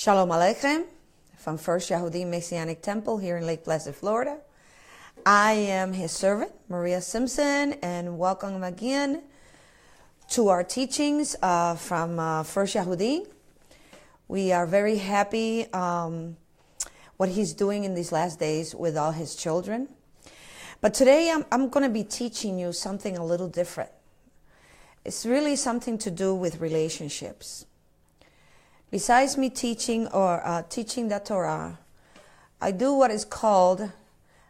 Shalom Aleichem from First Yahudin Messianic Temple here in Lake Placid, Florida. I am his servant, Maria Simpson, and welcome again to our teachings from First Yahudin. We are very happy what he's doing in these last days with all his children. But today I'm going to be teaching you something a little different. It's really something to do with relationships. Besides me teaching teaching the Torah, I do what is called,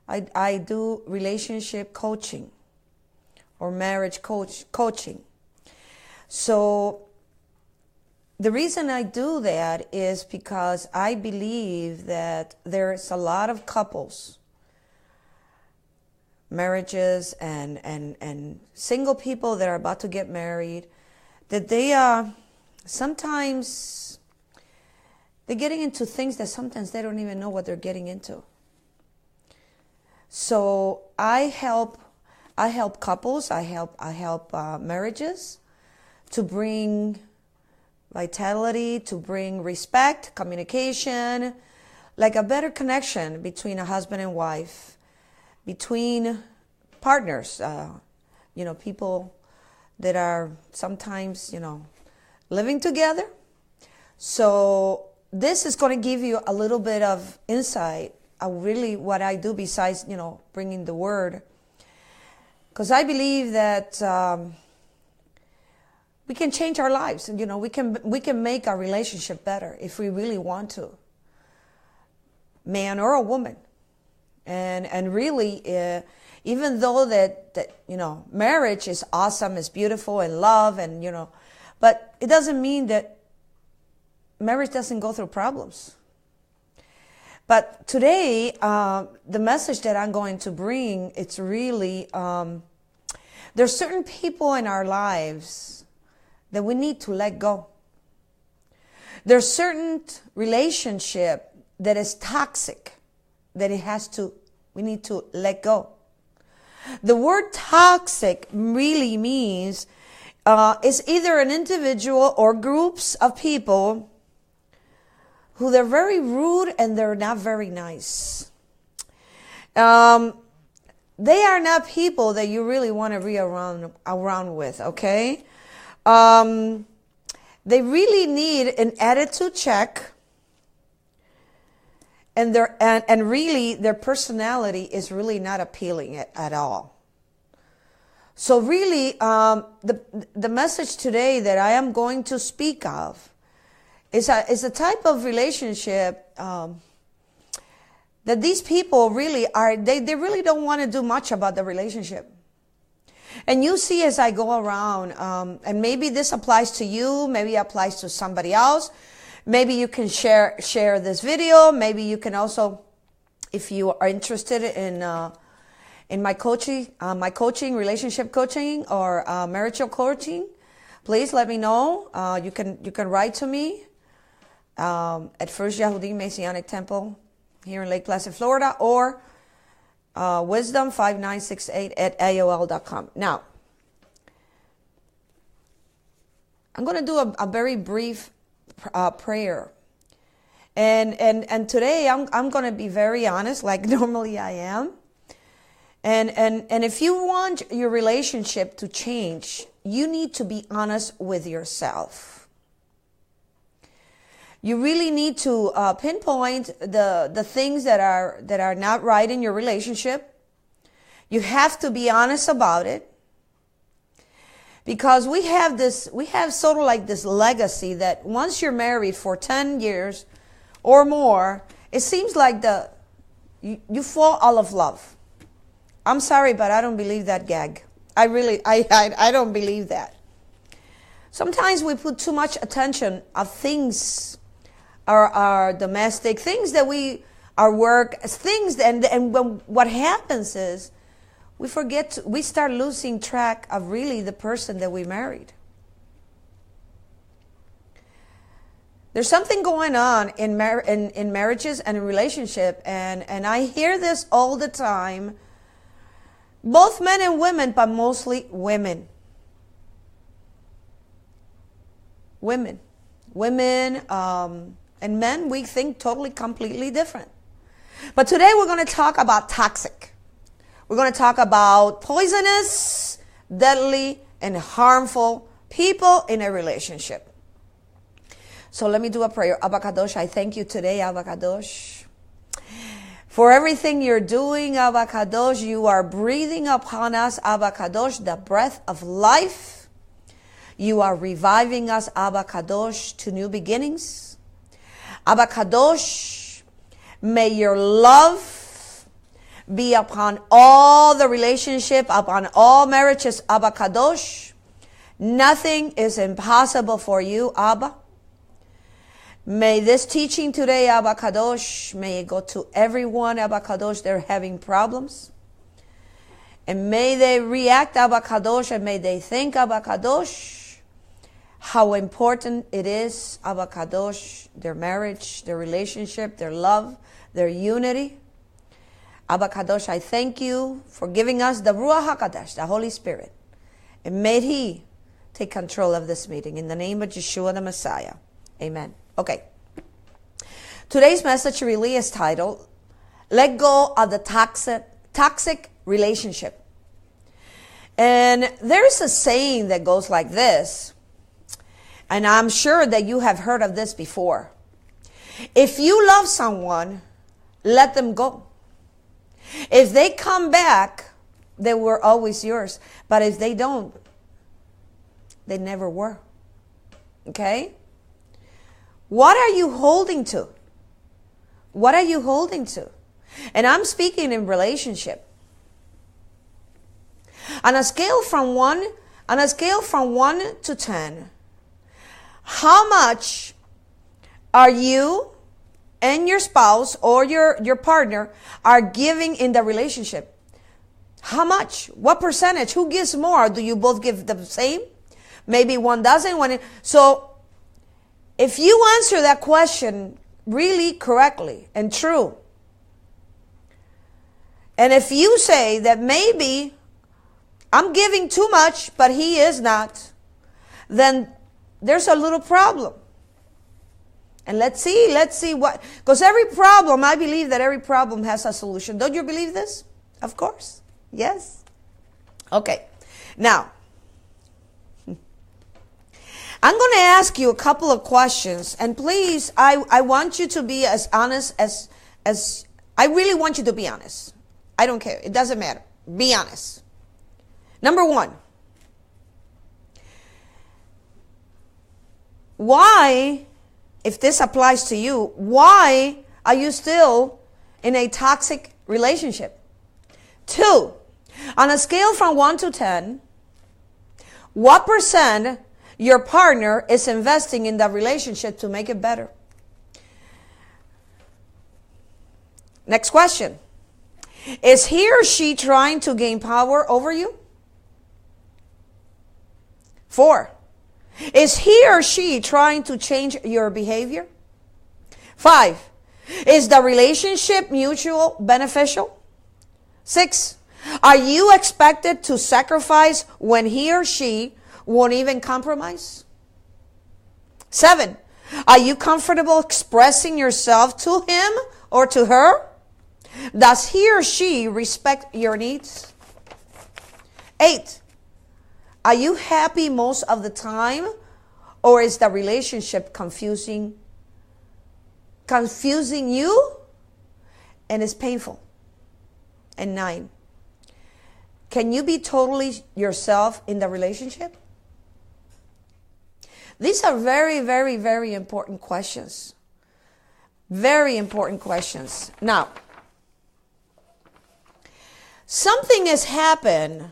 I do relationship coaching or marriage coaching. So the reason I do that is because I believe that there's a lot of couples, marriages and single people that are about to get married, that they are sometimes they're getting into things that sometimes they don't even know what they're getting into. So I help couples, I help marriages to bring vitality, to bring respect, communication, like a better connection between a husband and wife, between partners, people that are sometimes, living together. So this is going to give you a little bit of insight of really what I do besides, bringing the word. Because I believe that we can change our lives. We can make our relationship better if we really want to. Man or a woman. And really, even though that marriage is awesome, is beautiful, and love, and, but it doesn't mean that marriage doesn't go through problems. But today, the message that I'm going to bring, it's really, there's certain people in our lives that we need to let go. There's certain relationship that is toxic, that we need to let go. The word toxic really means, it's either an individual or groups of people who they're very rude and they're not very nice. They are not people that you really want to be around with, okay? They really need an attitude check, and really their personality is really not appealing at all. So really, the message today that I am going to speak of is a type of relationship that these people really are, they really don't want to do much about the relationship. And you see as I go around, and maybe this applies to you, maybe it applies to somebody else. Maybe you can share this video. Maybe you can also, if you are interested in my coaching, relationship coaching or marital coaching, please let me know. You can write to me at First Yahudin Messianic Temple here in Lake Placid, Florida, or wisdom5968@aol.com. Now, I'm going to do a very brief prayer. And today I'm going to be very honest, like normally I am. And if you want your relationship to change, you need to be honest with yourself. You really need to pinpoint the things that are not right in your relationship. You have to be honest about it. Because we have sort of like this legacy that once you're married for 10 years or more, it seems like you fall out of love. I'm sorry, but I don't believe that gag. I don't believe that. Sometimes we put too much attention of things, our domestic things that our work, things, and when what happens is we start losing track of really the person that we married. There's something going on in marriages and in relationship, and I hear this all the time, both men and women, but mostly women. Women, And men, we think totally, completely different. But today we're going to talk about toxic. We're going to talk about poisonous, deadly, and harmful people in a relationship. So let me do a prayer. Abba Kadosh, I thank you today, Abba Kadosh, for everything you're doing, Abba Kadosh. You are breathing upon us, Abba Kadosh, the breath of life. You are reviving us, Abba Kadosh, to new beginnings. Abba Kadosh, may your love be upon all the relationship, upon all marriages, Abba Kadosh. Nothing is impossible for you, Abba. May this teaching today, Abba Kadosh, may it go to everyone, Abba Kadosh, they're having problems. And may they react, Abba Kadosh, and may they think, Abba Kadosh, how important it is, Abba Kadosh, their marriage, their relationship, their love, their unity. Abba Kadosh, I thank you for giving us the Ruach HaKadosh, the Holy Spirit. And may He take control of this meeting. In the name of Yeshua the Messiah. Amen. Okay. Today's message really is titled, Let Go of the Toxic Relationship. And there's a saying that goes like this, and I'm sure that you have heard of this before. If you love someone, let them go. If they come back, they were always yours. But if they don't, they never were. Okay? What are you holding to? What are you holding to? And I'm speaking in relationship. On a scale from 1 to 10, how much are you and your spouse or your partner are giving in the relationship? How much? What percentage? Who gives more? Do you both give the same? Maybe one doesn't. So if you answer that question really correctly and true, and if you say that maybe I'm giving too much, but he is not, then there's a little problem. And let's see what, because every problem, I believe that every problem has a solution. Don't you believe this? Of course. Yes. Okay. Now, I'm going to ask you a couple of questions, and please, I want you to be as honest as I really want you to be honest. I don't care. It doesn't matter. Be honest. Number 1. Why, if this applies to you, why are you still in a toxic relationship? 2, on a scale from 1 to 10, what percent your partner is investing in the relationship to make it better? Next question. Is he or she trying to gain power over you? 4. Is he or she trying to change your behavior? 5. Is the relationship mutual beneficial? 6. Are you expected to sacrifice when he or she won't even compromise? 7. Are you comfortable expressing yourself to him or to her? Does he or she respect your needs? 8. Are you happy most of the time, or is the relationship confusing you and it's painful? And 9. Can you be totally yourself in the relationship? These are very, very, very important questions. Very important questions. Now, something has happened.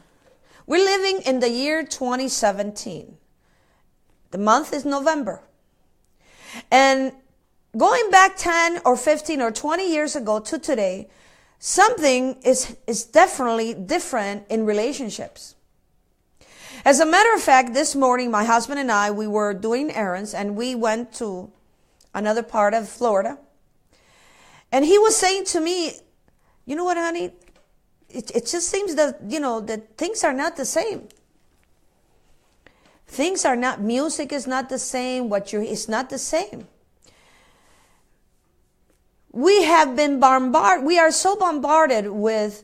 We're living in the year 2017. The month is November. And going back 10 or 15 or 20 years ago to today, something is definitely different in relationships. As a matter of fact, this morning, my husband and I, we were doing errands, and we went to another part of Florida. And he was saying to me, you know what, honey? It just seems that, that things are not the same. Things are not, music is not the same, it's not the same. we have been bombarded. We are so bombarded with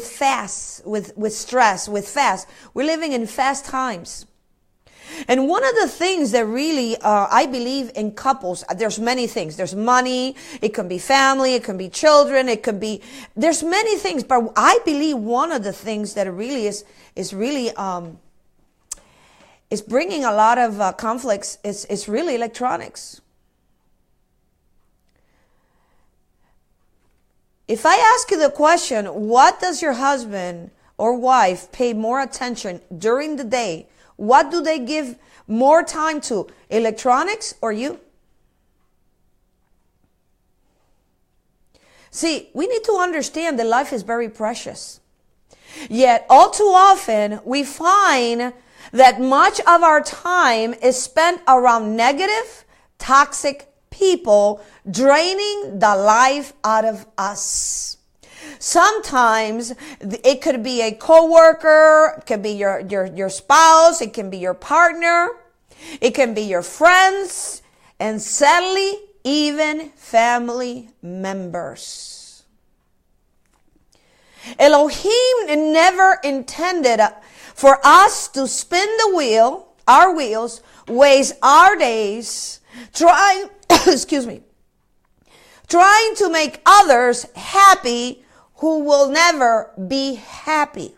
fasts, with stress, with fast. We're living in fast times. And one of the things that really, I believe in couples, there's many things. There's money, it can be family, it can be children, there's many things. But I believe one of the things that really is really, is bringing a lot of conflicts is really electronics. If I ask you the question, what does your husband or wife pay more attention during the day? What do they give more time to? Electronics or you? See, we need to understand that life is very precious. Yet, all too often, we find that much of our time is spent around negative, toxic people, draining the life out of us. Sometimes it could be a coworker, it could be your spouse, it can be your partner, it can be your friends, and sadly, even family members. Elohim never intended for us to spin the wheel, our wheels, waste our days trying, trying to make others happy who will never be happy.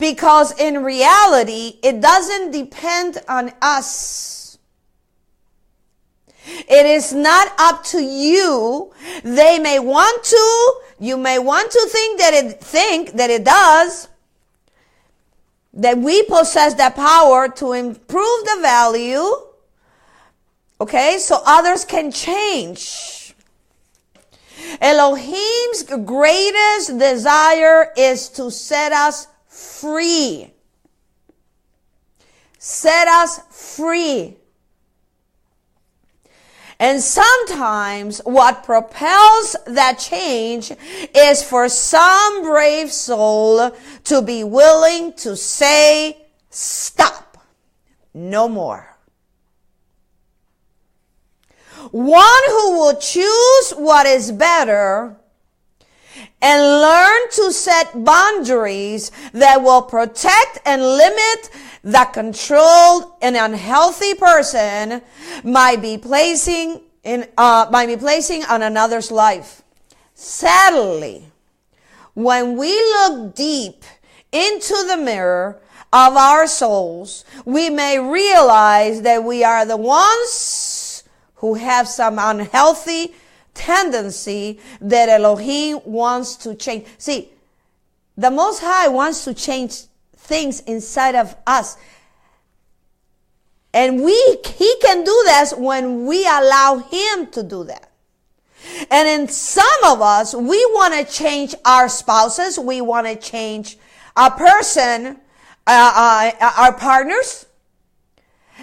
Because in reality, it doesn't depend on us. It is not up to you. They may want to, you may want to think that it does, that we possess that power to improve the value, okay, so others can change. Elohim's greatest desire is to set us free. Set us free. And sometimes what propels that change is for some brave soul to be willing to say, stop, no more. One who will choose what is better and learn to set boundaries that will protect and limit the controlled and unhealthy person might be placing on another's life. Sadly, when we look deep into the mirror of our souls, we may realize that we are the ones who have some unhealthy tendency that Elohim wants to change. See, the Most High wants to change things inside of us. And He can do this when we allow Him to do that. And in some of us, we want to change our spouses. We want to change our person, our partners.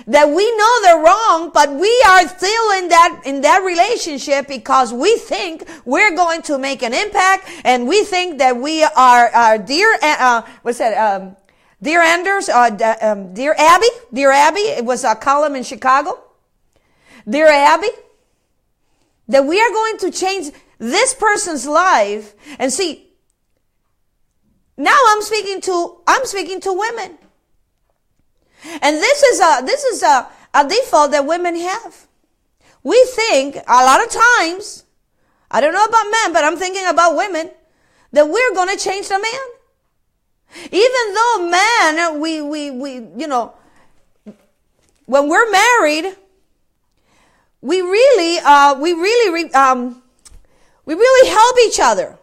That we know they're wrong, but we are still in that relationship because we think we're going to make an impact, and we think that we are dear Anders, Dear Abby. It was a column in Chicago. Dear Abby, that we are going to change this person's life. And see, now I'm speaking to women. And this is a default that women have. We think a lot of times, I don't know about men, but I'm thinking about women, that we're going to change the man. Even though men, we when we're married, we really help each other.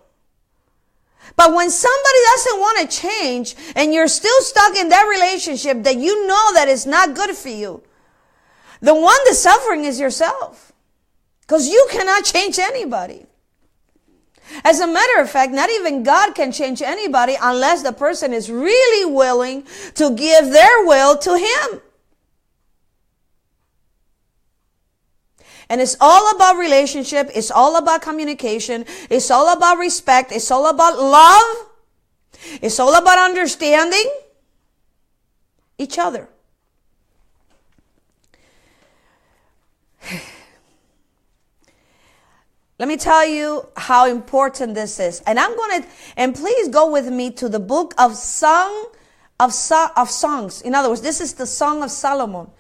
But when somebody doesn't want to change and you're still stuck in that relationship that you know that is not good for you, the one that's suffering is yourself. Because you cannot change anybody. As a matter of fact, not even God can change anybody unless the person is really willing to give their will to Him. And it's all about relationship. It's all about communication. It's all about respect. It's all about love. It's all about understanding each other. Let me tell you how important this is. And please go with me to the book of Songs. In other words, this is the Song of Solomon.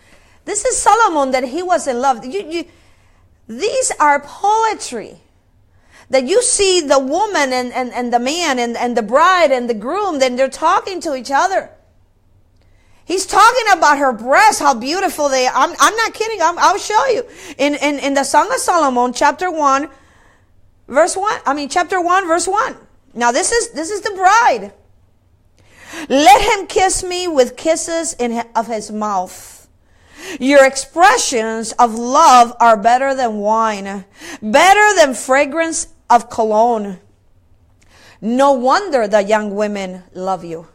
This is Solomon that he was in love. These are poetry. That you see the woman and the man and the bride and the groom, then they're talking to each other. He's talking about her breasts, how beautiful they are. I'm not kidding. I'll show you. In the Song of Solomon, chapter 1, verse 1. Chapter 1, verse 1. Now this is the bride. Let him kiss me with kisses of his mouth. Your expressions of love are better than wine, better than fragrance of cologne. No wonder the young women love you.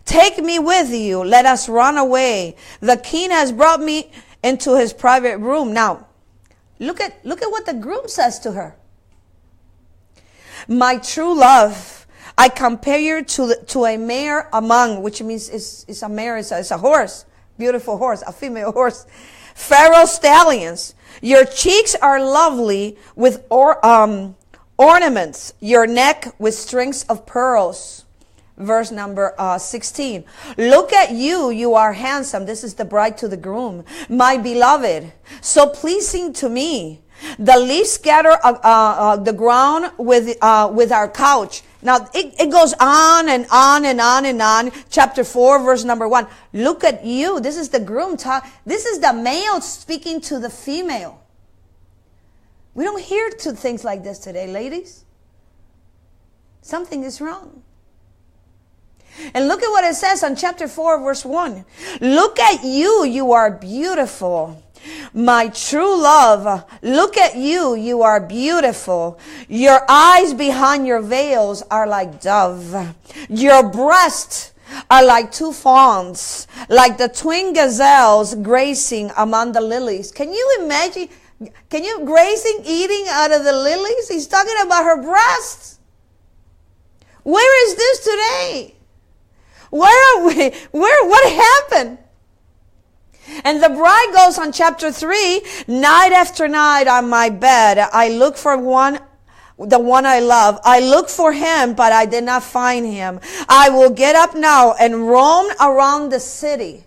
Take me with you. Let us run away. The king has brought me into his private room. Now, look at what the groom says to her. My true love, I compare you to a mare among, which means it's a mare, it's a horse, beautiful horse, a female horse. Pharaoh stallions. Your cheeks are lovely with ornaments, your neck with strings of pearls. Verse number 16. Look at you, you are handsome. This is the bride to the groom. My beloved, so pleasing to me. The leaves scatter the ground with our couch. Now, it goes on and on and on and on. Chapter 4, verse number 1. Look at you. This is the groom talk. This is the male speaking to the female. We don't hear things like this today, ladies. Something is wrong. And look at what it says on chapter 4, verse 1. Look at you, you are beautiful. My true love, look at you, you are beautiful. Your eyes behind your veils are like dove. Your breasts are like two fawns, like the twin gazelles grazing among the lilies. Can you imagine? Can you grazing, eating out of the lilies? He's talking about her breasts. Where is this today? Where are we? What happened? And the bride goes on chapter 3, night after night on my bed, I look for the one I love. I look for him, but I did not find him. I will get up now and roam around the city.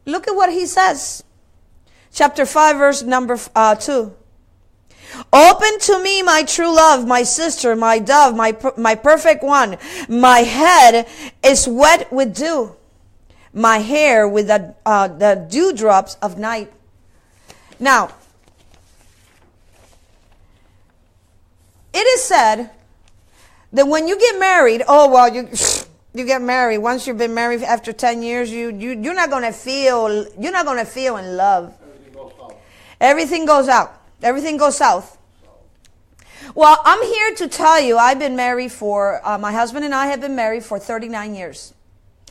Look at what he says. Chapter 5, verse number 2. Open to me, my true love, my sister, my dove, my perfect one. My head is wet with dew, my hair with the dewdrops of night. Now, it is said that when you get married, you get married. Once you've been married after 10 years, you're not gonna feel in love. Everything goes out. Everything goes south. Well, I'm here to tell you, I've been married my husband and I have been married for 39 years.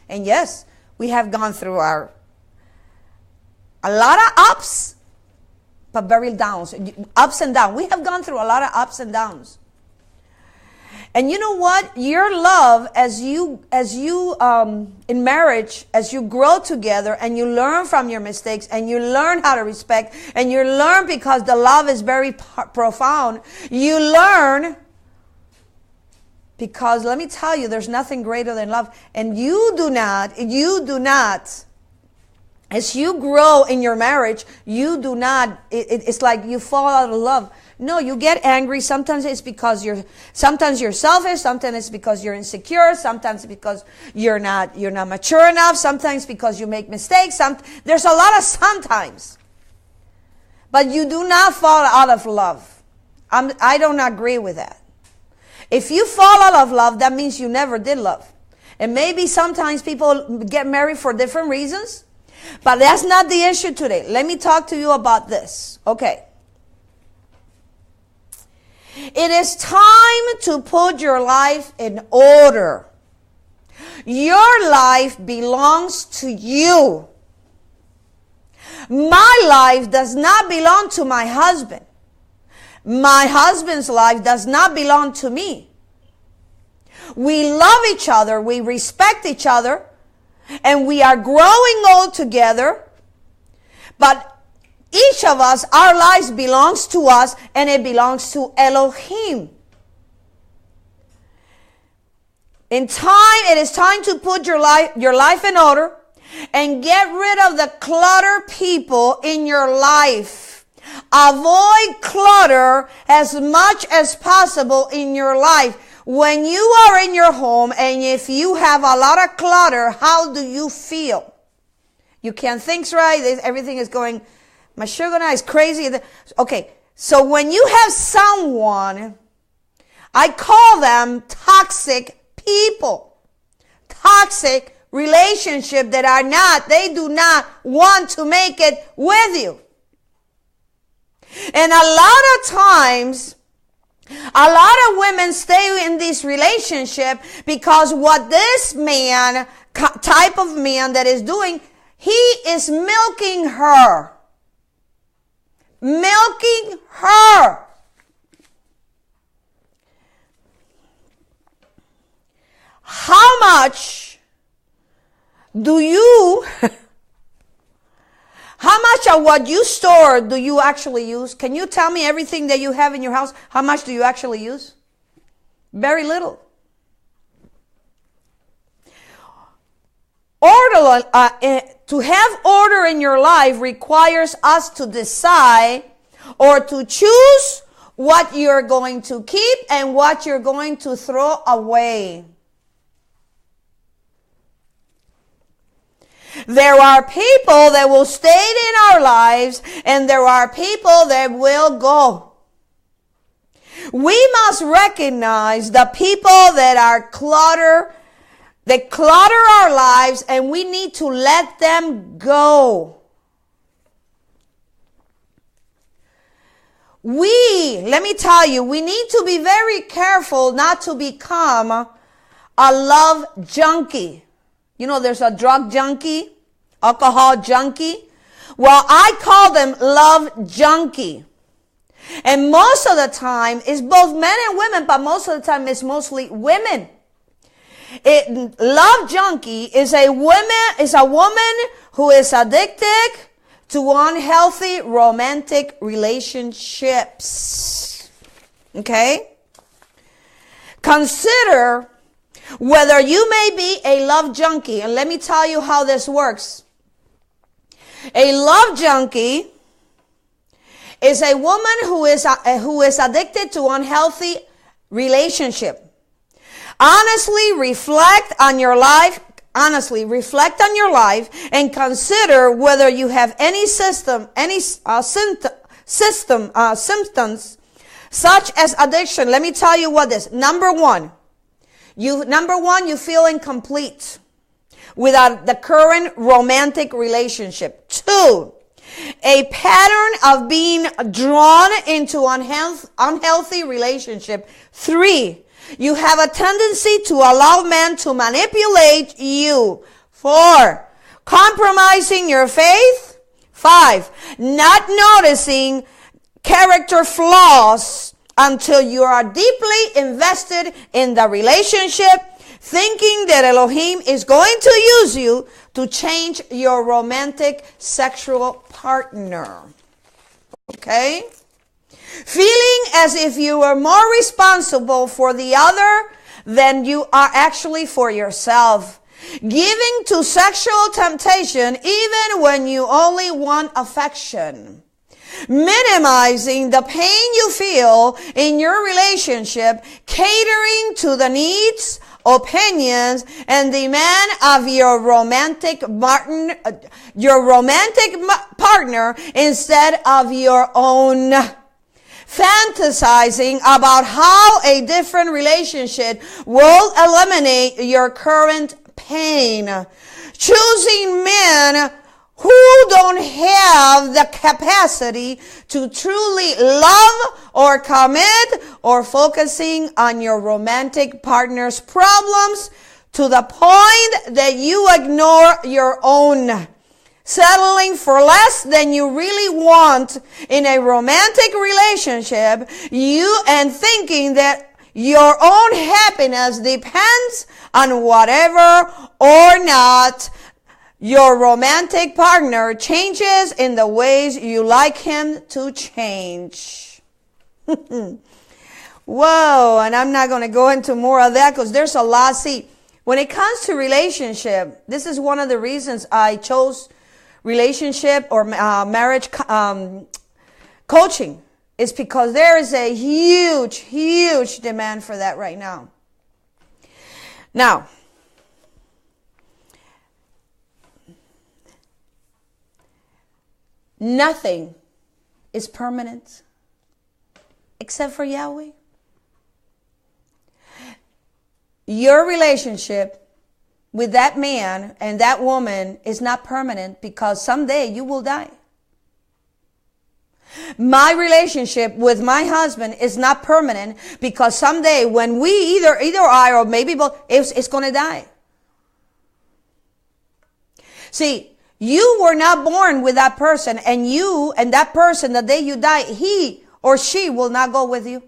And yes, we have gone through a lot of ups, but very downs, ups and downs. We have gone through a lot of ups and downs. And you know what? Your love, as you in marriage, as you grow together and you learn from your mistakes and you learn how to respect and you learn because the love is very profound. You learn because let me tell you, there's nothing greater than love. And you do not, as you grow in your marriage, it's like you fall out of love. No, you get angry. Sometimes it's because sometimes you're selfish. Sometimes it's because you're insecure. Sometimes because you're not mature enough. Sometimes because you make mistakes. There's a lot of sometimes. But you do not fall out of love. I don't agree with that. If you fall out of love, that means you never did love. And maybe sometimes people get married for different reasons. But that's not the issue today. Let me talk to you about this. Okay. It is time to put your life in order. Your life belongs to you. My life does not belong to my husband. My husband's life does not belong to me. We love each other, we respect each other, and we are growing old together. But each of us, our lives belongs to us, and it belongs to Elohim. It is time to put your life in order and get rid of the clutter people in your life. Avoid clutter as much as possible in your life. When you are in your home and if you have a lot of clutter, how do you feel? You can't think right. Everything is going, my sugar now is crazy. Okay, so when you have someone, I call them toxic people. Toxic relationship they do not want to make it with you. And a lot of times, a lot of women stay in this relationship because what this man, type of man that is doing, he is milking her. Milking her. How much do you, how much of what you store do you actually use? Can you tell me everything that you have in your house? How much do you actually use? Very little. To have order in your life requires us to decide or to choose what you're going to keep and what you're going to throw away. There are people that will stay in our lives, and there are people that will go. We must recognize the people that are they clutter our lives, and we need to let them go. Let me tell you, we need to be very careful not to become a love junkie. You know, there's a drug junkie, alcohol junkie. Well, I call them love junkie. And most of the time, it's both men and women, but most of the time it's mostly women. Love junkie is a woman who is addicted to unhealthy romantic relationships. Okay? Consider whether you may be a love junkie. And let me tell you how this works. A love junkie is a woman who is addicted to unhealthy relationship. Honestly reflect on your life and consider whether you have any symptoms such as addiction. Let me tell you what this. Number one, you feel incomplete without the current romantic relationship. 2, a pattern of being drawn into unhealthy relationship. 3, you have a tendency to allow men to manipulate you. 4, compromising your faith. 5, not noticing character flaws until you are deeply invested in the relationship, thinking that Elohim is going to use you to change your romantic sexual partner. Okay? Feeling as if you are more responsible for the other than you are actually for yourself. Giving to sexual temptation even when you only want affection. Minimizing the pain you feel in your relationship, catering to the needs, opinions, and demand of your romantic partner instead of your own. Fantasizing about how a different relationship will eliminate your current pain. Choosing men who don't have the capacity to truly love or commit, or focusing on your romantic partner's problems to the point that you ignore your own. Settling for less than you really want in a romantic relationship, and thinking that your own happiness depends on whatever or not your romantic partner changes in the ways you like him to change. Whoa, and I'm not going to go into more of that because there's a lot. See, when it comes to relationship, this is one of the reasons I chose relationship or marriage coaching, is because there is a huge, huge demand for that right now. Now, nothing is permanent except for Yahweh. Your relationship with that man and that woman is not permanent because someday you will die. My relationship with my husband is not permanent because someday when we either I or maybe both, it's going to die. See, you were not born with that person, and you and that person, the day you die, he or she will not go with you.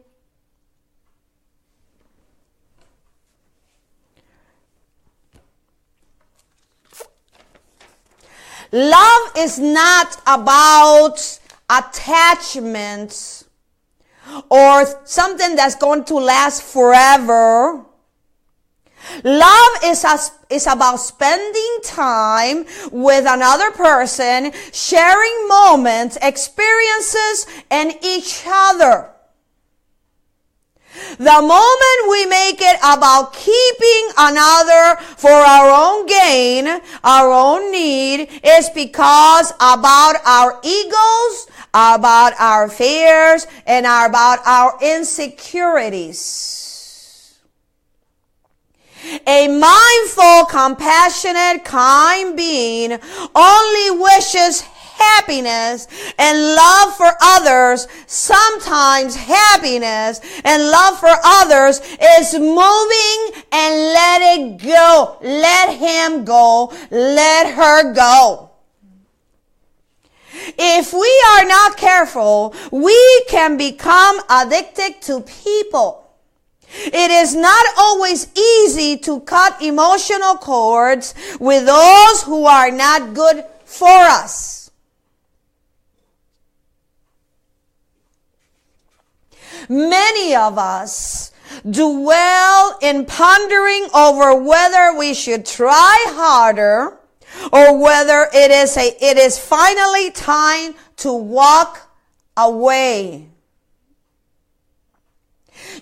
Love is not about attachments or something that's going to last forever. Love is about spending time with another person, sharing moments, experiences, and each other. The moment we make it about keeping another for our own gain, our own need, is because about our egos, about our fears, and about our insecurities. A mindful, compassionate, kind being only wishes happiness and love for others. Sometimes happiness and love for others is moving and let it go. Let him go. Let her go. If we are not careful, we can become addicted to people. It is not always easy to cut emotional cords with those who are not good for us. Many of us do well in pondering over whether we should try harder or whether it is finally time to walk away.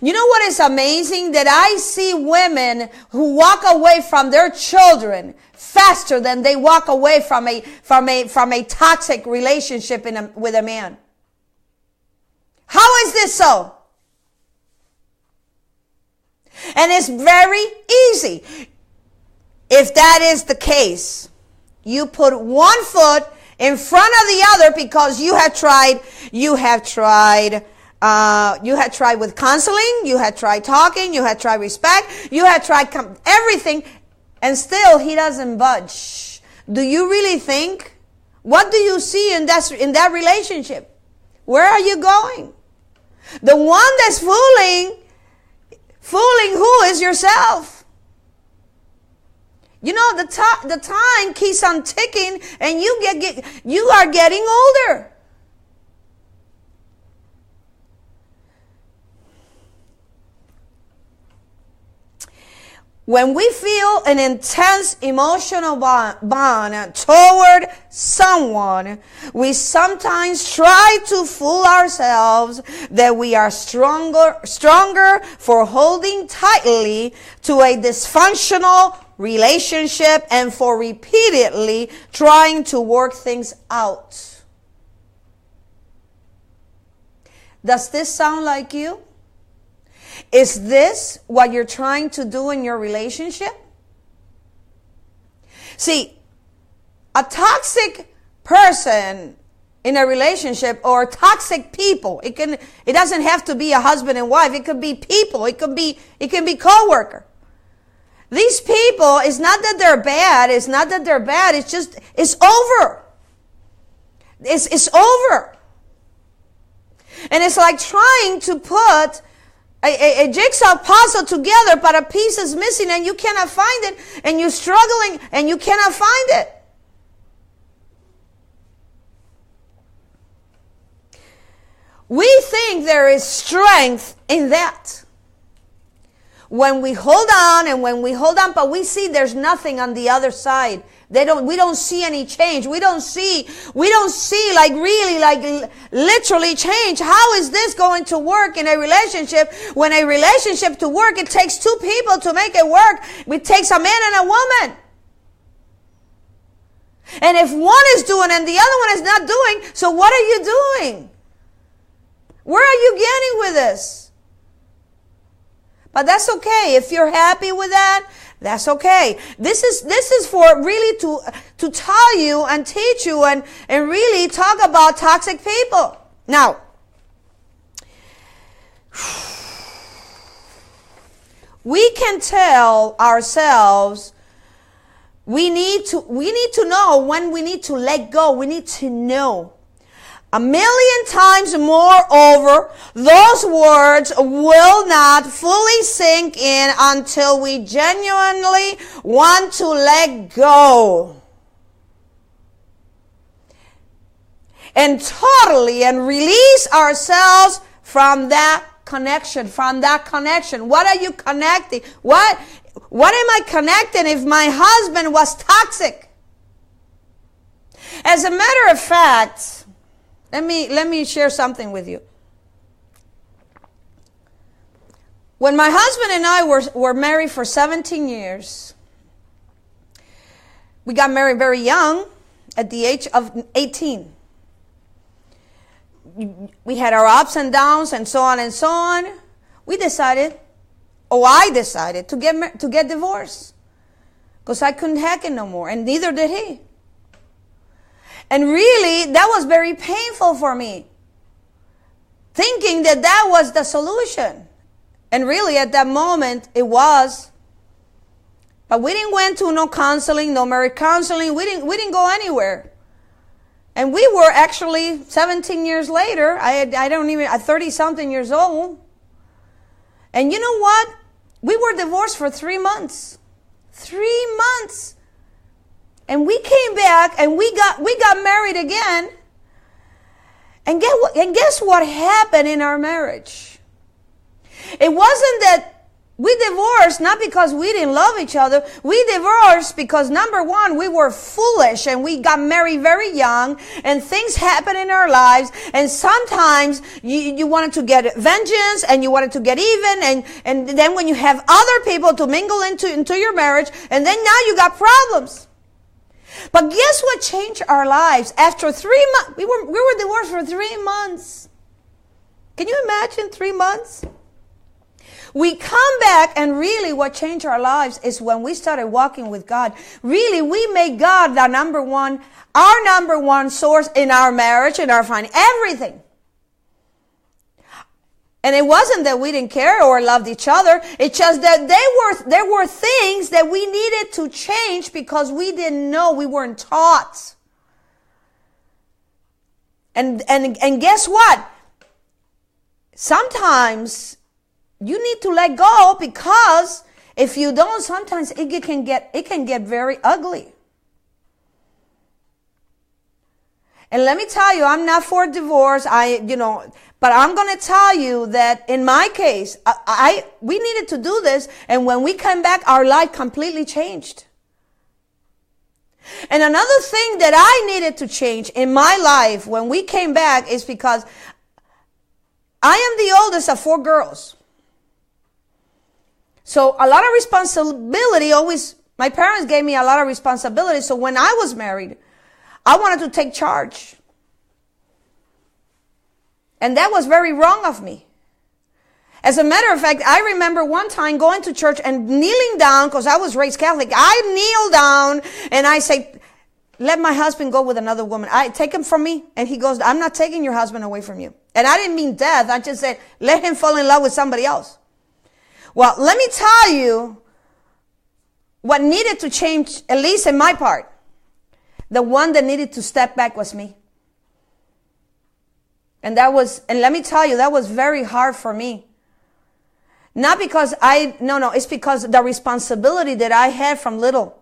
You know what is amazing? That I see women who walk away from their children faster than they walk away from a toxic relationship with a man. How is this so? And it's very easy. If that is the case, you put one foot in front of the other because you have tried with counseling, you had tried talking, you had tried respect, you had tried everything, and still he doesn't budge. Do you really think? What do you see in that relationship? Where are you going? The one that's fooling who is yourself. You know, the time keeps on ticking and you are getting older. When we feel an intense emotional bond toward someone, we sometimes try to fool ourselves that we are stronger for holding tightly to a dysfunctional relationship and for repeatedly trying to work things out. Does this sound like you? Is this what you're trying to do in your relationship? See, a toxic person in a relationship or toxic people, it doesn't have to be a husband and wife. It could be people. It can be co-worker. These people, it's not that they're bad. It's not that they're bad. It's just, it's over. It's over. And it's like trying to put a jigsaw puzzle together, but a piece is missing and you cannot find it, and you're struggling and you cannot find it. We think there is strength in that. When we hold on, but we see there's nothing on the other side. We don't see any change. We don't see like really, like literally change. How is this going to work in a relationship? When a relationship to work, it takes two people to make it work. It takes a man and a woman. And if one is doing and the other one is not doing, so what are you doing? Where are you getting with this? But that's okay. If you're happy with that, that's okay. This is for really to tell you and teach you and really talk about toxic people. Now, we can tell ourselves we need to know when we need to let go. We need to know. 1,000,000 times more over, those words will not fully sink in until we genuinely want to let go. And totally and release ourselves from that connection, What are you connecting? What am I connecting if my husband was toxic? As a matter of fact, let me share something with you. When my husband and I were married for 17 years, we got married very young, at the age of 18. We had our ups and downs and so on and so on. I decided to get divorced because I couldn't hack it no more, and neither did he. And really, that was very painful for me, thinking that was the solution. And really, at that moment, it was. But we didn't went to no counseling, no marriage counseling. We didn't go anywhere. And we were actually 17 years later. I'm 30-something years old. And you know what? We were divorced for 3 months. 3 months. And we came back and we got married again. And guess what happened in our marriage? It wasn't that we divorced not because we didn't love each other. We divorced because, number one, we were foolish and we got married very young and things happen in our lives. And sometimes you wanted to get vengeance and you wanted to get even. And then when you have other people to mingle into your marriage, and then now you got problems. But guess what changed our lives? After 3 months, we were divorced for 3 months. Can you imagine 3 months? We come back, and really what changed our lives is when we started walking with God. Really, we made God our number one source in our marriage, in our finances, everything. And it wasn't that we didn't care or loved each other. It's just that there were things that we needed to change because we didn't know. We weren't taught. And guess what? Sometimes you need to let go, because if you don't, sometimes it can get very ugly. And let me tell you, I'm not for divorce. But I'm going to tell you that in my case, we needed to do this. And when we came back, our life completely changed. And another thing that I needed to change in my life when we came back is because I am the oldest of 4 girls. So a lot of responsibility my parents gave me a lot of responsibility. So when I was married, I wanted to take charge. And that was very wrong of me. As a matter of fact, I remember one time going to church and kneeling down, because I was raised Catholic. I kneel down and I say, let my husband go with another woman. Take him from me. And he goes, I'm not taking your husband away from you. And I didn't mean death. I just said, let him fall in love with somebody else. Well, let me tell you what needed to change, at least in my part. The one that needed to step back was me. And let me tell you, that was very hard for me. Not because it's because the responsibility that I had from little.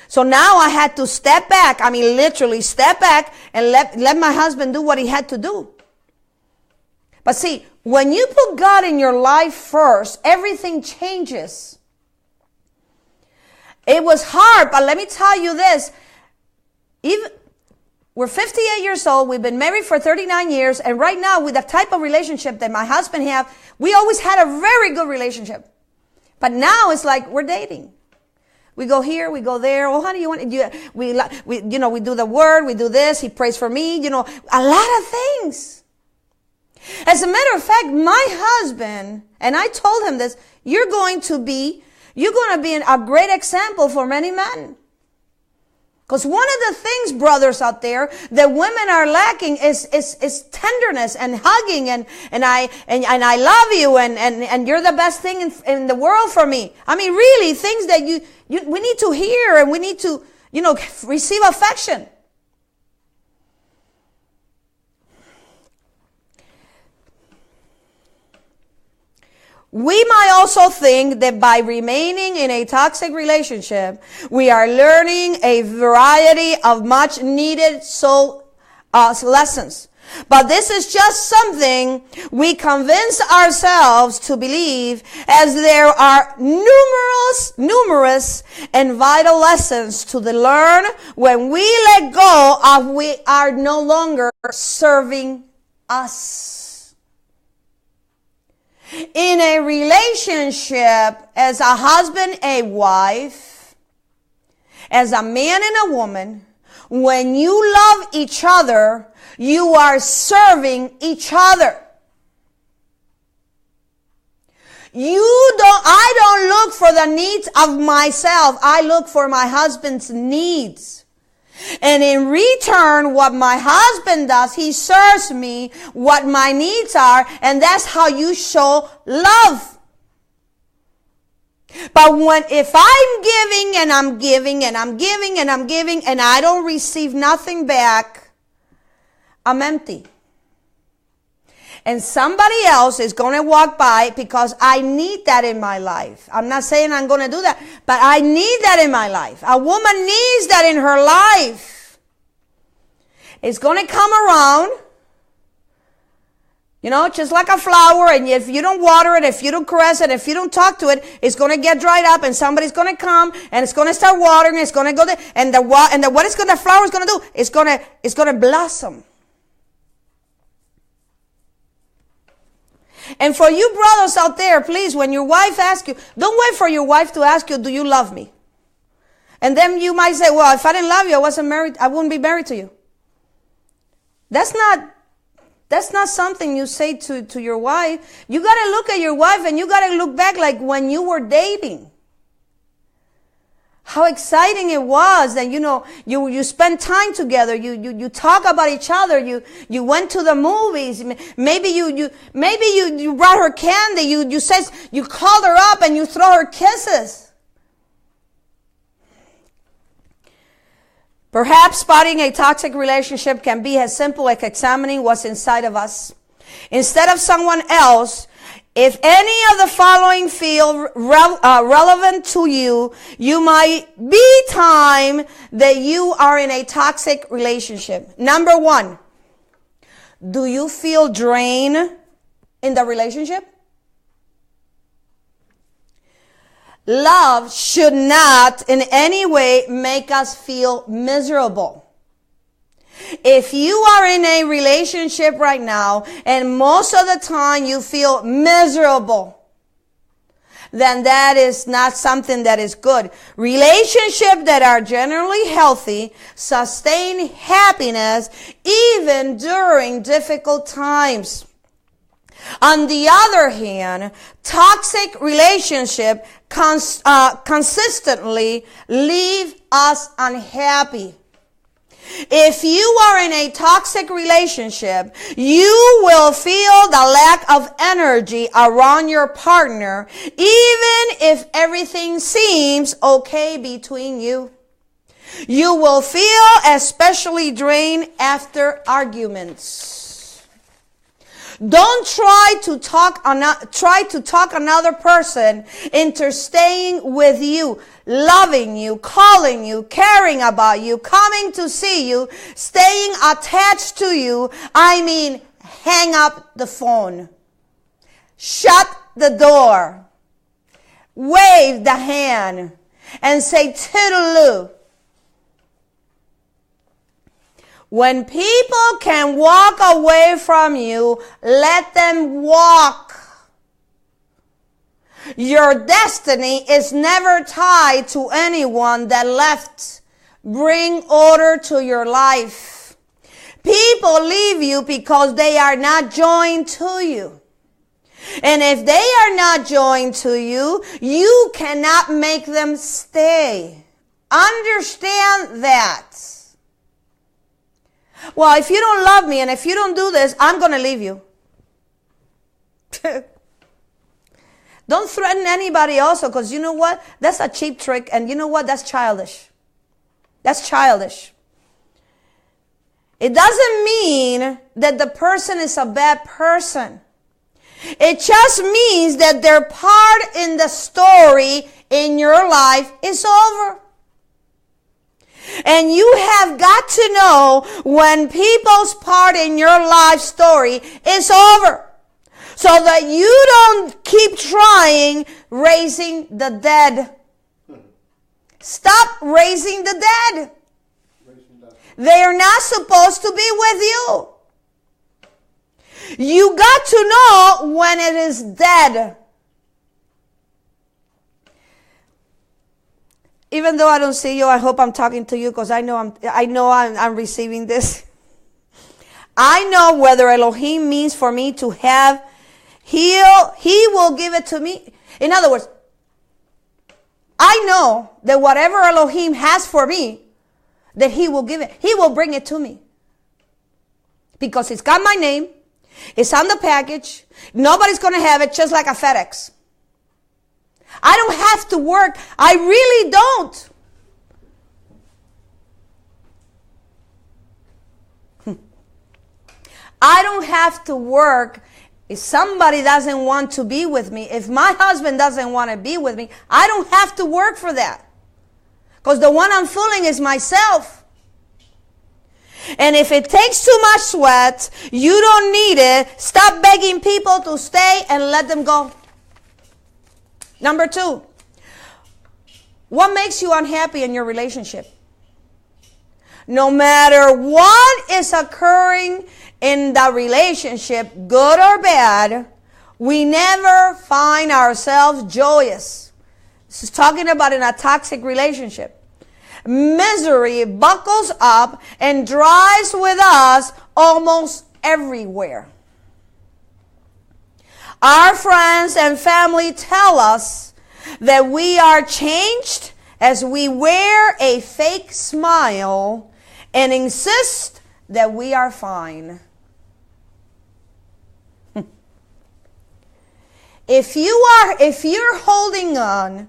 So now I had to step back. I mean, literally step back and let my husband do what he had to do. But see, when you put God in your life first, everything changes. It was hard, but let me tell you this. Even we're 58 years old. We've been married for 39 years. And right now, with the type of relationship that my husband have, we always had a very good relationship. But now it's like we're dating. We go here, we go there. Oh, honey, you want to, we do the word, we do this. He prays for me, a lot of things. As a matter of fact, my husband, and I told him this, you're going to be a great example for many men. Because one of the things, brothers out there, that women are lacking is tenderness and hugging and I love you and you're the best thing in the world for me. I mean, really, things that we need to hear and we need to, receive affection. We might also think that by remaining in a toxic relationship, we are learning a variety of much needed soul lessons. But this is just something we convince ourselves to believe, as there are numerous and vital lessons to learn when we let go of we are no longer serving us. In a relationship, as a husband, a wife, as a man and a woman, when you love each other, you are serving each other. I don't look for the needs of myself. I look for my husband's needs. And in return, what my husband does, he serves me what my needs are, and that's how you show love. But if I'm giving and I'm giving and I'm giving and I'm giving and I don't receive nothing back, I'm empty. And somebody else is going to walk by because I need that in my life. I'm not saying I'm going to do that, but I need that in my life. A woman needs that in her life. It's going to come around, just like a flower. And if you don't water it, if you don't caress it, if you don't talk to it, it's going to get dried up and somebody's going to come and it's going to start watering. It's going to go there. And the flower is going to do? It's going to blossom. And for you brothers out there, please, when your wife asks you, don't wait for your wife to ask you, do you love me? And then you might say, well, if I didn't love you, I wouldn't be married to you. That's not something you say to your wife. You got to look at your wife and you got to look back like when you were dating. How exciting it was that, you spent time together. You talk about each other. You went to the movies. Maybe you brought her candy. You called her up and you throw her kisses. Perhaps spotting a toxic relationship can be as simple as examining what's inside of us. Instead of someone else, if any of the following feel relevant to you, you might be time that you are in a toxic relationship. Number 1, do you feel drained in the relationship? Love should not in any way make us feel miserable. If you are in a relationship right now and most of the time you feel miserable, then that is not something that is good. Relationships that are generally healthy sustain happiness even during difficult times. On the other hand, toxic relationships consistently leave us unhappy. If you are in a toxic relationship, you will feel the lack of energy around your partner, even if everything seems okay between you. You will feel especially drained after arguments. Don't try to talk another person into staying with you, loving you, calling you, caring about you, coming to see you, staying attached to you. I mean, hang up the phone. Shut the door. Wave the hand and say toodaloo. When people can walk away from you, let them walk. Your destiny is never tied to anyone that left. Bring order to your life. People leave you because they are not joined to you. And if they are not joined to you, you cannot make them stay. Understand that. Well, if you don't love me and if you don't do this, I'm going to leave you. Don't threaten anybody also, because you know what? That's a cheap trick, and you know what? That's childish. That's childish. It doesn't mean that the person is a bad person. It just means that their part in the story in your life is over. And you have got to know when people's part in your life story is over, so that you don't keep trying raising the dead. Stop raising the dead. They are not supposed to be with you. You got to know when it is dead. Even though I don't see you, I hope I'm talking to you, because I know I'm receiving this. I know whether Elohim means for me to have, He will give it to me. In other words, I know that whatever Elohim has for me, that He will give it. He will bring it to me. Because it's got my name. It's on the package. Nobody's going to have it, just like a FedEx. I don't have to work. I really don't. I don't have to work. If somebody doesn't want to be with me, if my husband doesn't want to be with me, I don't have to work for that. Because the one I'm fooling is myself. And if it takes too much sweat, you don't need it. Stop begging people to stay and let them go. Number 2, what makes you unhappy in your relationship? No matter what is occurring in the relationship, good or bad, we never find ourselves joyous. This is talking about in a toxic relationship. Misery buckles up and drives with us almost everywhere. Our friends and family tell us that we are changed as we wear a fake smile and insist that we are fine. If you're holding on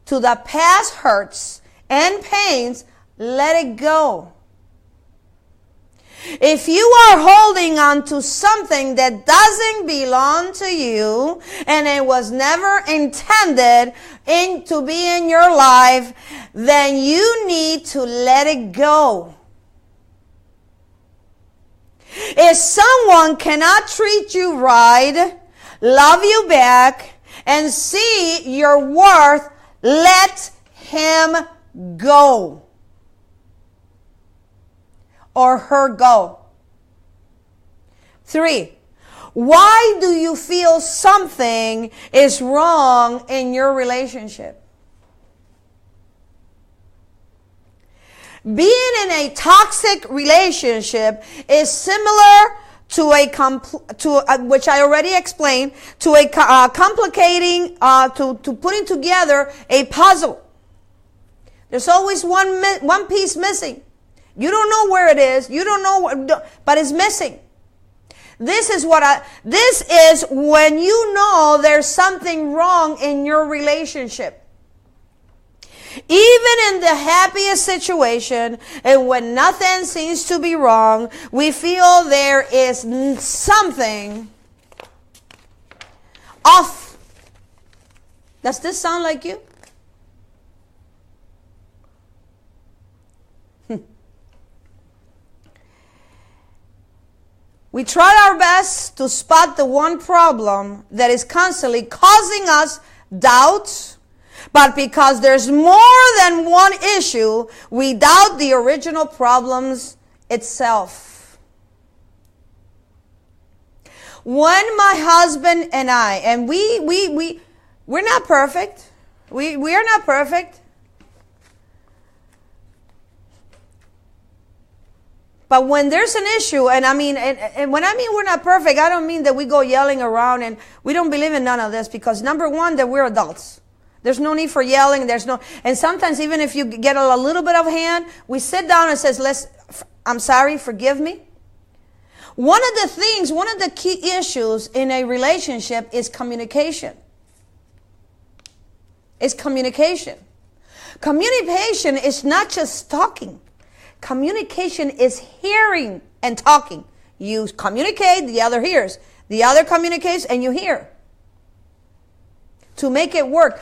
to the past hurts and pains, let it go. If you are holding on to something that doesn't belong to you and it was never intended to be in your life, then you need to let it go. If someone cannot treat you right, love you back, and see your worth, let him go. Or her go. 3, why do you feel something is wrong in your relationship? Being in a toxic relationship is similar to which I already explained, to a complicating, to putting together a puzzle. There's always one piece missing. You don't know where it is. You don't know, but it's missing. This is when you know there's something wrong in your relationship. Even in the happiest situation, and when nothing seems to be wrong, we feel there is something off. Does this sound like you? We try our best to spot the one problem that is constantly causing us doubt, but because there's more than one issue, we doubt the original problems itself. When my husband and I, and we're not perfect. We are not perfect. But when there's an issue, and I mean, and when I mean we're not perfect, I don't mean that we go yelling around and we don't believe in none of this, because number one, that we're adults. There's no need for yelling. And sometimes even if you get a little bit of hand, we sit down and says, I'm sorry, forgive me. One of the key issues in a relationship is communication. It's communication. Communication is not just talking. Communication is hearing and talking. You communicate, the other hears. The other communicates, and you hear. To make it work.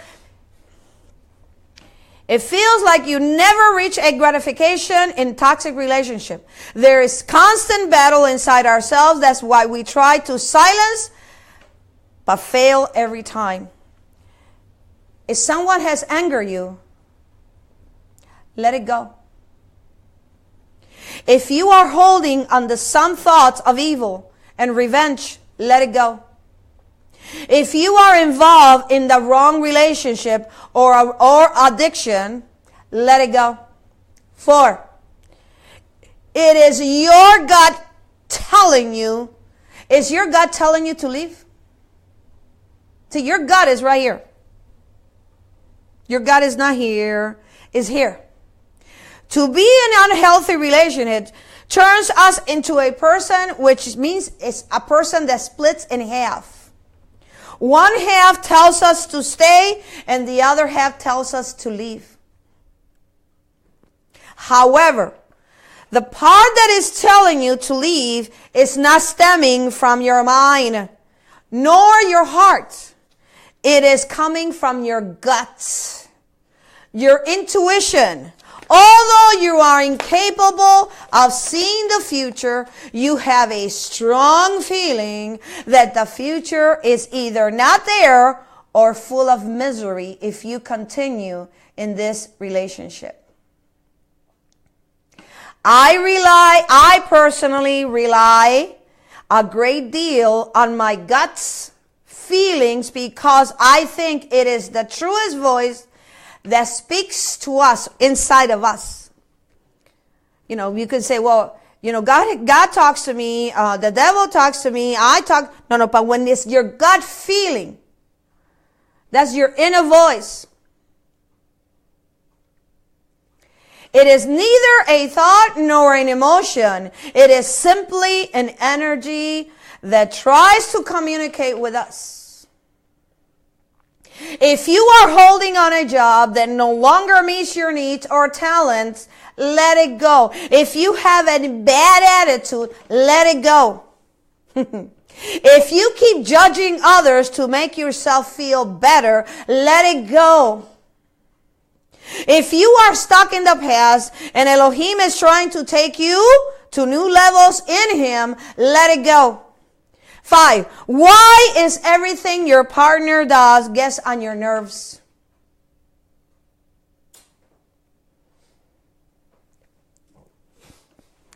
It feels like you never reach a gratification in toxic relationship. There is constant battle inside ourselves. That's why we try to silence, but fail every time. If someone has angered you, let it go. If you are holding on to some thoughts of evil and revenge, let it go. If you are involved in the wrong relationship or addiction, let it go. 4, it is your gut telling you. Is your gut telling you to leave? See, your gut is right here. Your gut is not here, it's here. To be in an unhealthy relationship turns us into a person, which means it's a person that splits in half. One half tells us to stay, and the other half tells us to leave. However, the part that is telling you to leave is not stemming from your mind, nor your heart. It is coming from your guts, your intuition. Although you are incapable of seeing the future, you have a strong feeling that the future is either not there or full of misery if you continue in this relationship. I personally rely a great deal on my guts feelings, because I think it is the truest voice that speaks to us inside of us. You know, you could say, well, you know, God talks to me, the devil talks to me, I talk. No, but when it's your gut feeling, that's your inner voice. It is neither a thought nor an emotion. It is simply an energy that tries to communicate with us. If you are holding on a job that no longer meets your needs or talents, let it go. If you have a bad attitude, let it go. If you keep judging others to make yourself feel better, let it go. If you are stuck in the past and Elohim is trying to take you to new levels in Him, let it go. 5, why is everything your partner does gets on your nerves?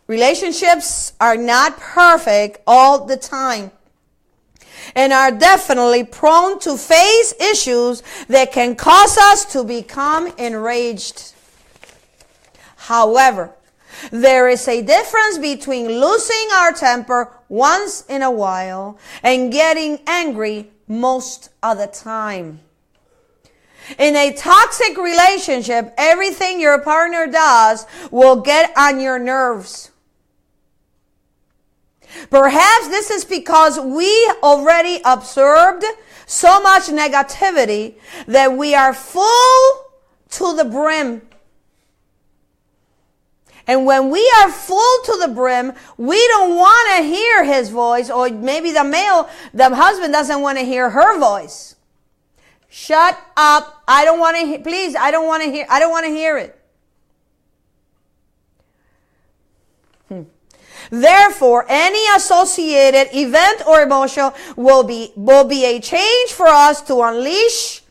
Relationships are not perfect all the time and are definitely prone to face issues that can cause us to become enraged. However, there is a difference between losing our temper once in a while and getting angry most of the time. In a toxic relationship, everything your partner does will get on your nerves. Perhaps this is because we already observed so much negativity that we are full to the brim. And when we are full to the brim, we don't want to hear his voice, or maybe the husband doesn't want to hear her voice. Shut up. I don't want to please, I don't want to hear it. Therefore, any associated event or emotion will be a change for us to unleash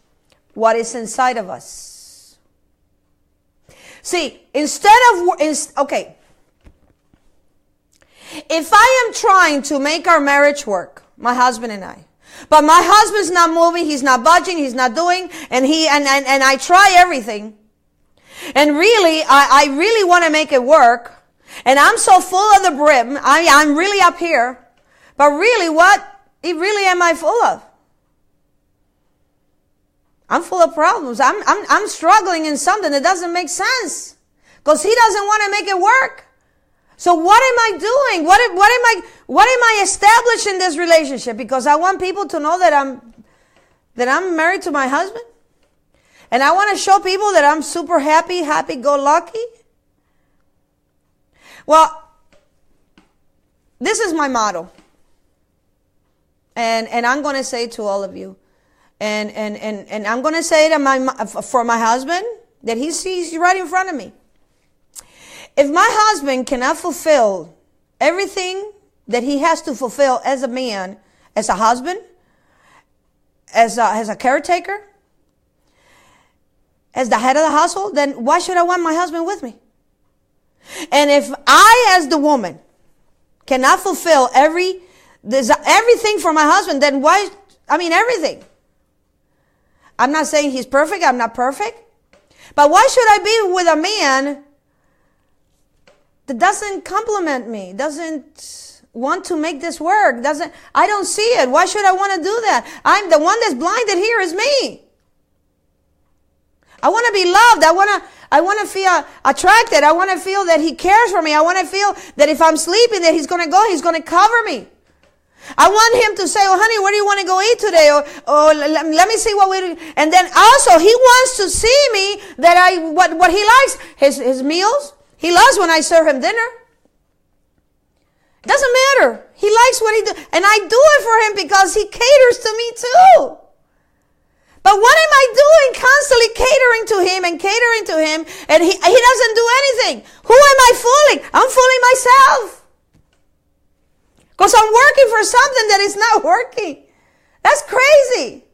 what is inside of us. See, if I am trying to make our marriage work, my husband and I, but my husband's not moving, he's not budging, he's not doing, and I try everything, and really, I really want to make it work, and I'm so full of the brim, I'm really up here, but really, what am I full of? I'm full of problems. I'm struggling in something that doesn't make sense, because he doesn't want to make it work. So what am I doing? What am I establishing in this relationship? Because I want people to know that I'm married to my husband, and I want to show people that I'm super happy-go-lucky. Well, this is my motto, and I'm going to say to all of you, and I'm going to say it for my husband that he's right in front of me. If my husband cannot fulfill everything that he has to fulfill as a man, as a husband, as a caretaker, as the head of the household, then why should I want my husband with me? And if I, as the woman, cannot fulfill everything for my husband, then everything. I'm not saying he's perfect, I'm not perfect. But why should I be with a man that doesn't compliment me, doesn't want to make this work, I don't see it. Why should I want to do that? I'm the one that's blinded here is me. I want to be loved. I want to feel attracted. I want to feel that he cares for me. I want to feel that if I'm sleeping, that he's going to go, he's going to cover me. I want him to say, oh, honey, where do you want to go eat today? Or let me see what we do. And then also, he wants to see me that what he likes, his meals. He loves when I serve him dinner. It doesn't matter. He likes what he does. And I do it for him because he caters to me too. But what am I doing? Constantly catering to him and he doesn't do anything. Who am I fooling? I'm fooling myself. Because I'm working for something that is not working. That's crazy.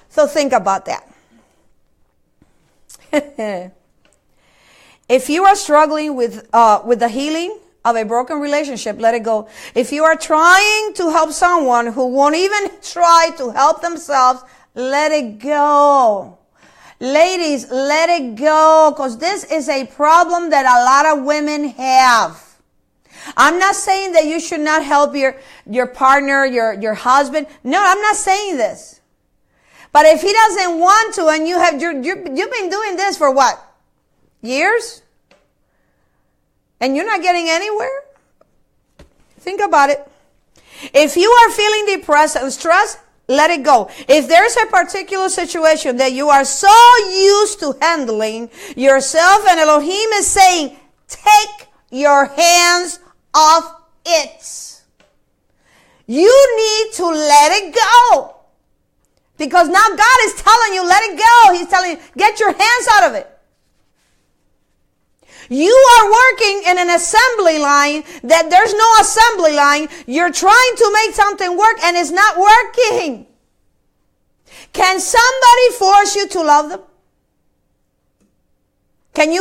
So think about that. If you are struggling with the healing of a broken relationship, let it go. If you are trying to help someone who won't even try to help themselves, let it go. Ladies, let it go, because this is a problem that a lot of women have. I'm not saying that you should not help your partner, your husband. No, I'm not saying this. But if he doesn't want to, and you've been doing this for what? Years? And you're not getting anywhere? Think about it. If you are feeling depressed and stressed, let it go. If there's a particular situation that you are so used to handling yourself, and Elohim is saying, take your hands off it. You need to let it go. Because now God is telling you, let it go. He's telling you, get your hands out of it. You are working in an assembly line that there's no assembly line. You're trying to make something work and it's not working. Can somebody force you to love them? Can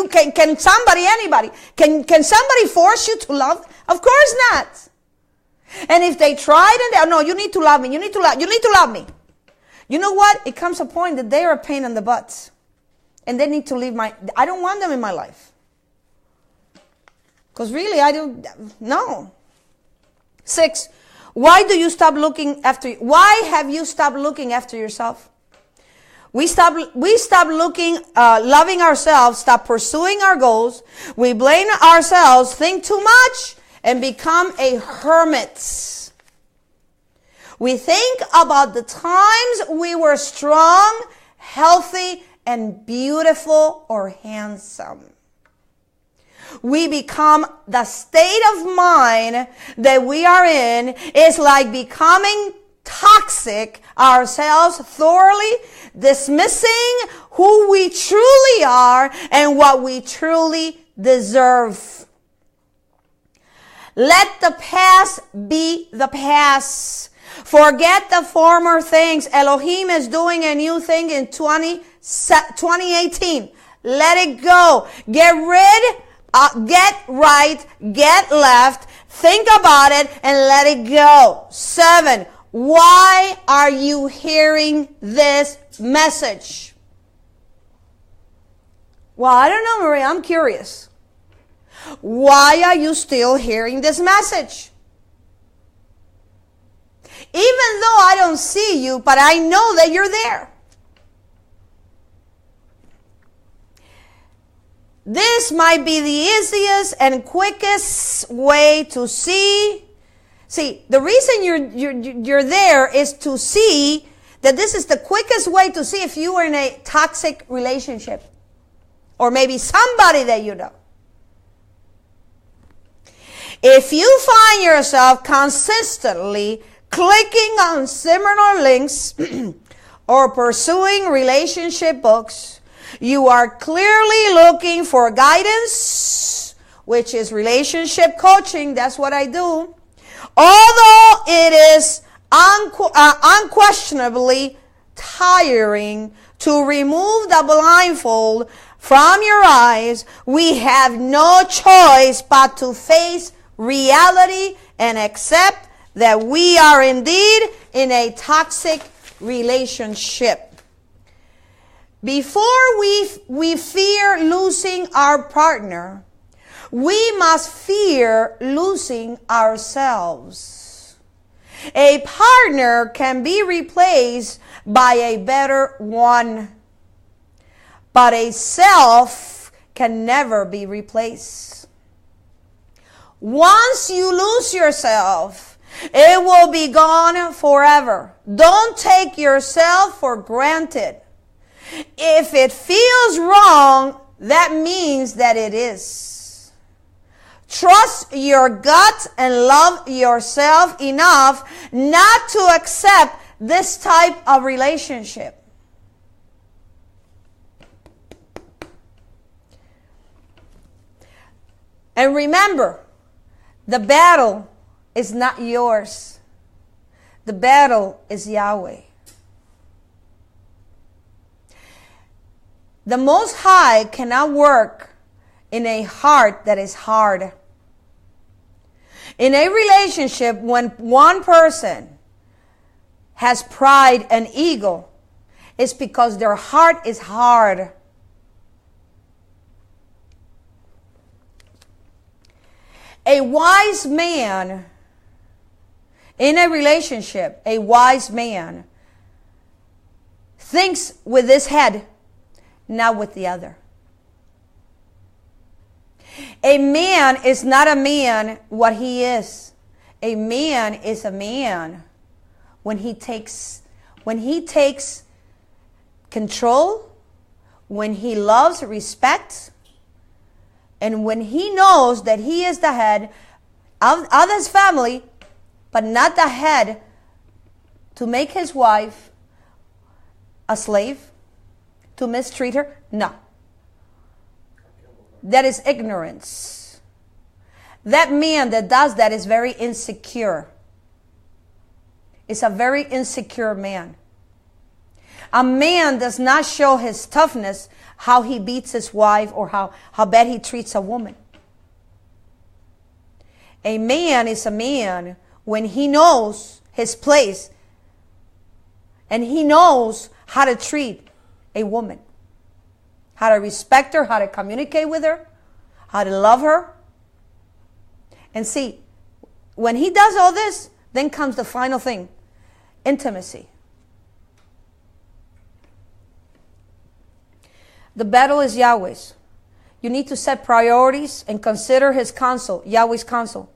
somebody, anybody, can somebody force you to love? Of course not. And if they tried and no, you need to love me. You need to love me. You know what? It comes a point that they are a pain in the butt. And they need to leave I don't want them in my life. Because really, no. 6, why have you stopped looking after yourself? We stop looking, loving ourselves, stop pursuing our goals. We blame ourselves, think too much, and become a hermit. We think about the times we were strong, healthy, and beautiful or handsome. We become the state of mind that we are in is like becoming toxic ourselves, thoroughly dismissing who we truly are and what we truly deserve. Let the past be the past. Forget the former things. Elohim is doing a new thing in 2018. Let it go. Get rid, get right, get left. Think about it and let it go. 7. Why are you hearing this message? Well, I don't know, Maria. I'm curious. Why are you still hearing this message? Even though I don't see you, but I know that you're there. This might be the easiest and quickest way to see. See, the reason you're there is to see that this is the quickest way to see if you are in a toxic relationship. Or maybe somebody that you know. If you find yourself consistently clicking on similar links or pursuing relationship books, you are clearly looking for guidance, which is relationship coaching. That's what I do. Although it is unquestionably tiring to remove the blindfold from your eyes, we have no choice but to face reality and accept that we are indeed in a toxic relationship. Before we fear losing our partner, we must fear losing ourselves. A partner can be replaced by a better one, but a self can never be replaced. Once you lose yourself, it will be gone forever. Don't take yourself for granted. If it feels wrong, that means that it is. Trust your gut and love yourself enough not to accept this type of relationship. And remember, the battle is not yours. The battle is Yahweh. The Most High cannot work in a heart that is hard. In a relationship, when one person has pride and ego, it's because their heart is hard. A wise man in a relationship, a wise man thinks with his head, not with the other. A man is not a man what he is. A man is a man when he takes control, when he loves, respects, and when he knows that he is the head of his family, but not the head to make his wife a slave, to mistreat her. No. That is ignorance. That man that does that is very insecure. It's a very insecure man. A man does not show his toughness how he beats his wife or how bad he treats a woman. A man is a man when he knows his place and he knows how to treat a woman, how to respect her, how to communicate with her, how to love her. And see, when he does all this, then comes the final thing, intimacy. The battle is Yahweh's. You need to set priorities and consider his counsel, Yahweh's counsel,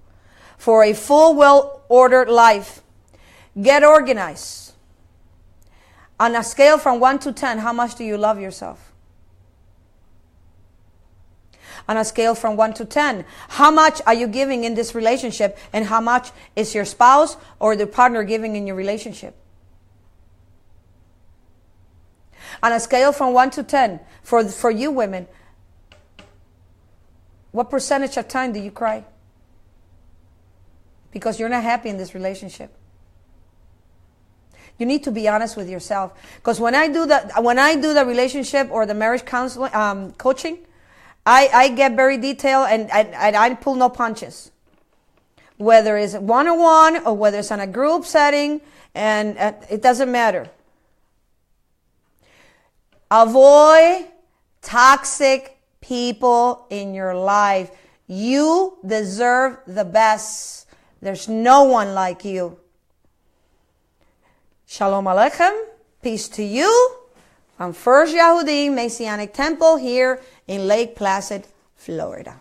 for a full, well-ordered life. Get organized. On a scale from 1 to 10, how much do you love yourself? On a scale from 1 to 10, how much are you giving in this relationship, and how much is your spouse or the partner giving in your relationship? On a scale from 1 to 10, for you women, what percentage of time do you cry? because you're not happy in this relationship. You need to be honest with yourself. Because when I do the relationship or the marriage counseling, coaching, I get very detailed and I pull no punches. Whether it's one-on-one or whether it's in a group setting, and it doesn't matter. Avoid toxic people in your life. You deserve the best. There's no one like you. Shalom Aleichem. Peace to you. From First Yahudin Messianic Temple here in Lake Placid, Florida.